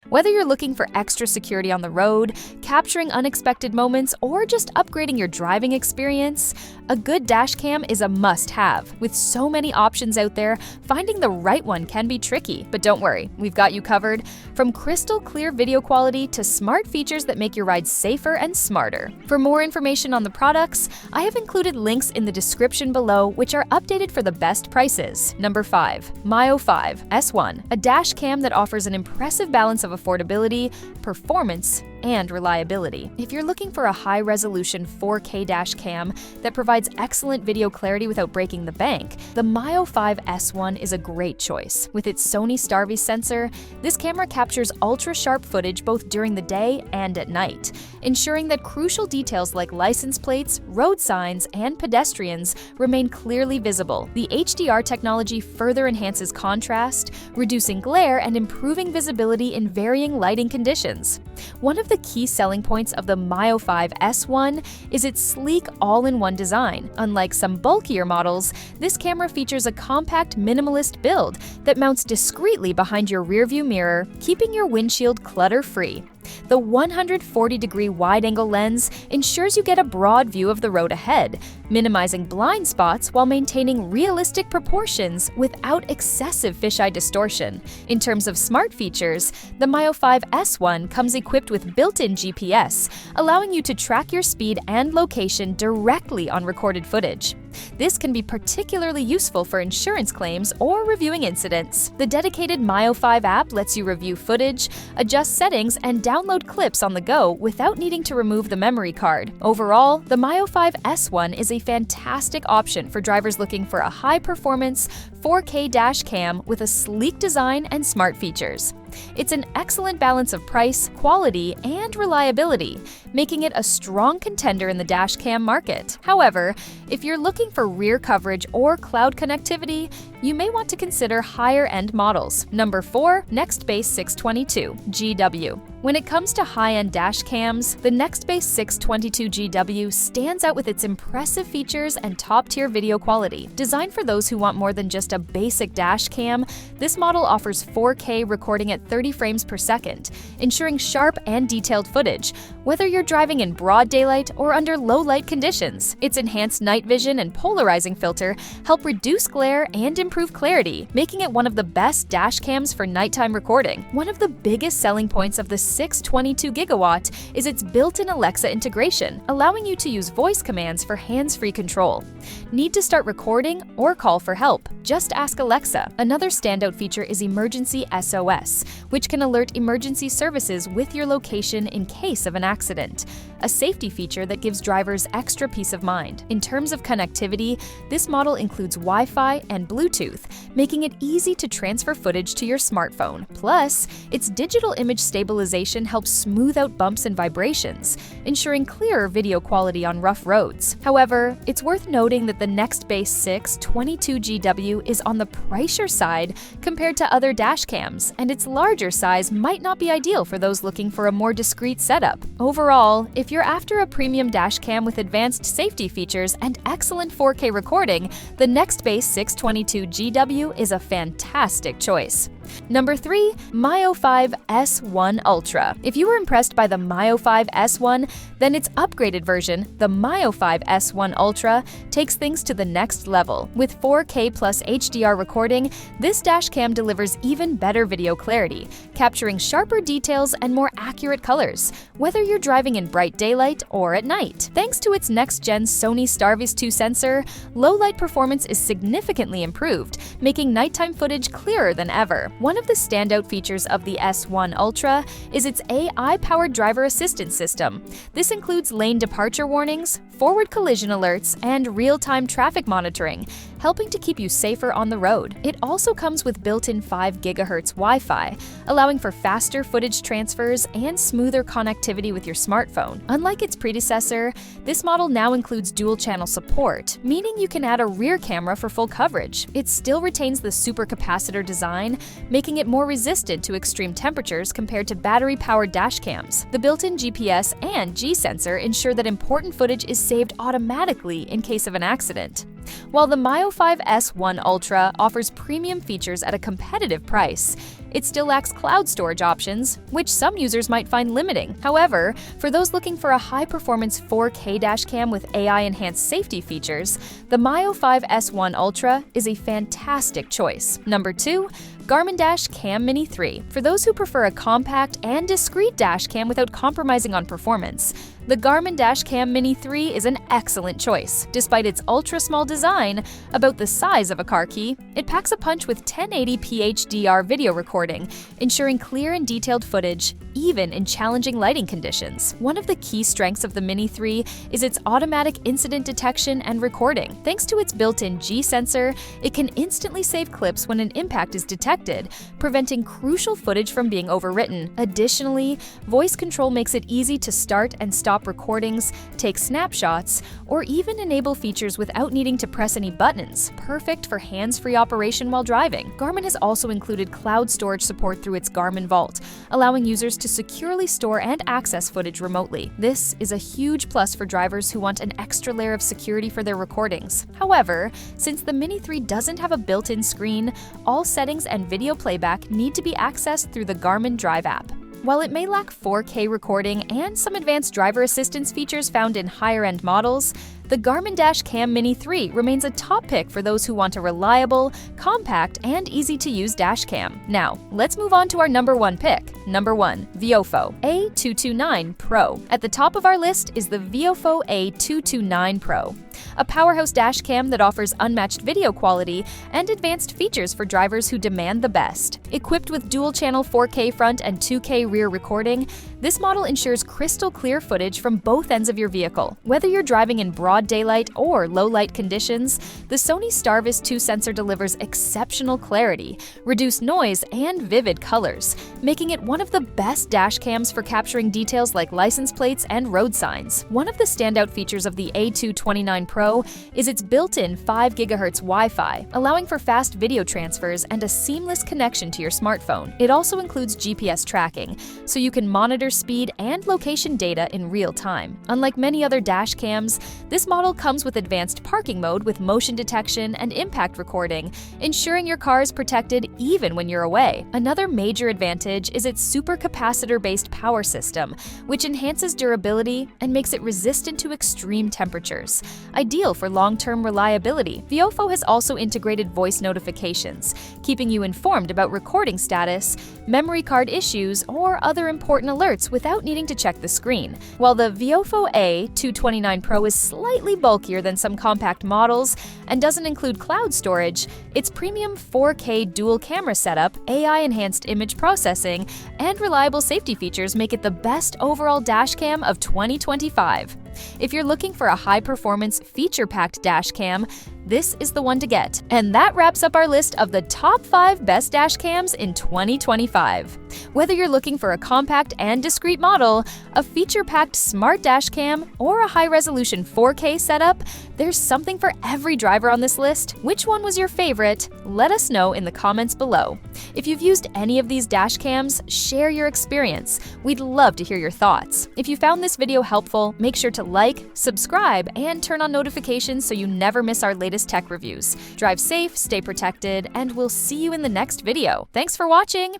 Whether you're looking for extra security on the road, capturing unexpected moments, or just upgrading your driving experience, a good dash cam is a must-have. With so many options out there, finding the right one can be tricky, but don't worry, we've got you covered. From crystal clear video quality to smart features that make your ride safer and smarter. For more information on the products, I have included links in the description below, which are updated for the best prices. Number 5. Miofive S1, a dash cam that offers an impressive balance of affordability, performance, and reliability. If you're looking for a high-resolution 4K dash cam that provides excellent video clarity without breaking the bank, the Miofive S1 is a great choice. With its Sony Starvis sensor, this camera captures ultra-sharp footage both during the day and at night, ensuring that crucial details like license plates, road signs, and pedestrians remain clearly visible. The HDR technology further enhances contrast, reducing glare and improving visibility in varying lighting conditions. One of the key selling points of the Miofive S1 is its sleek all-in-one design. Unlike some bulkier models, this camera features a compact minimalist build that mounts discreetly behind your rearview mirror, keeping your windshield clutter-free. The 140-degree wide-angle lens ensures you get a broad view of the road ahead, minimizing blind spots while maintaining realistic proportions without excessive fisheye distortion. In terms of smart features, the Miofive S1 comes equipped with built-in GPS, allowing you to track your speed and location directly on recorded footage. This can be particularly useful for insurance claims or reviewing incidents. The dedicated Miofive app lets you review footage, adjust settings, and download clips on the go without needing to remove the memory card. Overall, the Miofive S1 is a fantastic option for drivers looking for a high-performance 4K dash cam with a sleek design and smart features. It's an excellent balance of price, quality, and reliability, making it a strong contender in the dash cam market. However, if you're looking for rear coverage or cloud connectivity, you may want to consider higher-end models. Number 4. Nextbase 622 GW. When it comes to high-end dash cams, the Nextbase 622 GW stands out with its impressive features and top-tier video quality. Designed for those who want more than just a basic dash cam, this model offers 4K recording at 30 frames per second, ensuring sharp and detailed footage, whether you're driving in broad daylight or under low-light conditions. Its enhanced night vision and polarizing filter help reduce glare and improve clarity, making it one of the best dash cams for nighttime recording. One of the biggest selling points of the 622 gigawatt is its built-in Alexa integration, allowing you to use voice commands for hands-free control. Need to start recording or call for help? Just ask Alexa. Another standout feature is Emergency SOS, which can alert emergency services with your location in case of an accident, a safety feature that gives drivers extra peace of mind. In terms of connectivity, this model includes Wi-Fi and Bluetooth, making it easy to transfer footage to your smartphone. Plus, its digital image stabilization helps smooth out bumps and vibrations, ensuring clearer video quality on rough roads. However, it's worth noting that the Nextbase 622 GW is on the pricier side compared to other dash cams, and its larger size might not be ideal for those looking for a more discreet setup. Overall, if you're after a premium dash cam with advanced safety features and excellent 4K recording, the Nextbase 622 GW is a fantastic choice. Number 3. Miofive S1 Ultra. If you were impressed by the Miofive S1, then its upgraded version, the Miofive S1 Ultra, takes things to the next level. With 4K plus HDR recording, this dash cam delivers even better video clarity, capturing sharper details and more accurate colors, whether you're driving in bright daylight or at night. Thanks to its next-gen Sony Starvis 2 sensor, low-light performance is significantly improved, making nighttime footage clearer than ever. One of the standout features of the S1 Ultra is its AI-powered driver assistance system. This includes lane departure warnings, forward collision alerts, and real-time traffic monitoring, helping to keep you safer on the road. It also comes with built-in 5 GHz Wi-Fi, allowing for faster footage transfers and smoother connectivity with your smartphone. Unlike its predecessor, this model now includes dual-channel support, meaning you can add a rear camera for full coverage. It still retains the supercapacitor design, making it more resistant to extreme temperatures compared to battery-powered dash cams. The built-in GPS and G sensor ensure that important footage is saved automatically in case of an accident. While the Miofive S1 Ultra offers premium features at a competitive price, it still lacks cloud storage options, which some users might find limiting. However, for those looking for a high-performance 4K dashcam with AI-enhanced safety features, the Miofive S1 Ultra is a fantastic choice. Number 2. Garmin Dash Cam Mini 3. For those who prefer a compact and discreet dashcam without compromising on performance, the Garmin Dash Cam Mini 3 is an excellent choice. Despite its ultra-small design, about the size of a car key, it packs a punch with 1080p HDR video recording, ensuring clear and detailed footage, even in challenging lighting conditions. One of the key strengths of the Mini 3 is its automatic incident detection and recording. Thanks to its built-in G sensor, it can instantly save clips when an impact is detected, preventing crucial footage from being overwritten. Additionally, voice control makes it easy to start and stop recordings, take snapshots, or even enable features without needing to press any buttons, perfect for hands-free operation while driving. Garmin has also included cloud storage support through its Garmin Vault, allowing users to securely store and access footage remotely. This is a huge plus for drivers who want an extra layer of security for their recordings. However, since the Mini 3 doesn't have a built-in screen, all settings and video playback need to be accessed through the Garmin Drive app. While it may lack 4K recording and some advanced driver assistance features found in higher-end models, the Garmin Dash Cam Mini 3 remains a top pick for those who want a reliable, compact, and easy-to-use dashcam. Now, let's move on to our number 1 pick. Number 1. Viofo A229 Pro. At the top of our list is the Viofo A229 Pro, a powerhouse dashcam that offers unmatched video quality and advanced features for drivers who demand the best. Equipped with dual-channel 4K front and 2K rear recording, this model ensures crystal-clear footage from both ends of your vehicle. Whether you're driving in broad daylight or low-light conditions, the Sony Starvis 2 sensor delivers exceptional clarity, reduced noise, and vivid colors, making it one of the best dashcams for capturing details like license plates and road signs. One of the standout features of the A229 Pro is its built-in 5 GHz Wi-Fi, allowing for fast video transfers and a seamless connection to your smartphone. It also includes GPS tracking, so you can monitor speed and location data in real time. Unlike many other dash cams, this model comes with advanced parking mode with motion detection and impact recording, ensuring your car is protected even when you're away. Another major advantage is its supercapacitor-based power system, which enhances durability and makes it resistant to extreme temperatures, ideal for long-term reliability. Viofo has also integrated voice notifications, keeping you informed about recording status, memory card issues, or other important alerts without needing to check the screen. While the Viofo A229 Pro is slightly bulkier than some compact models and doesn't include cloud storage, its premium 4K dual camera setup, AI-enhanced image processing, and reliable safety features make it the best overall dashcam of 2025. If you're looking for a high-performance, feature-packed dashcam, this is the one to get. And that wraps up our list of the top 5 best dashcams in 2025. Whether you're looking for a compact and discreet model, a feature-packed smart dashcam, or a high-resolution 4K setup, there's something for every driver on this list. Which one was your favorite? Let us know in the comments below. If you've used any of these dashcams, share your experience. We'd love to hear your thoughts. If you found this video helpful, make sure to like, subscribe, and turn on notifications so you never miss our latest tech reviews. Drive safe, stay protected, and we'll see you in the next video. Thanks for watching!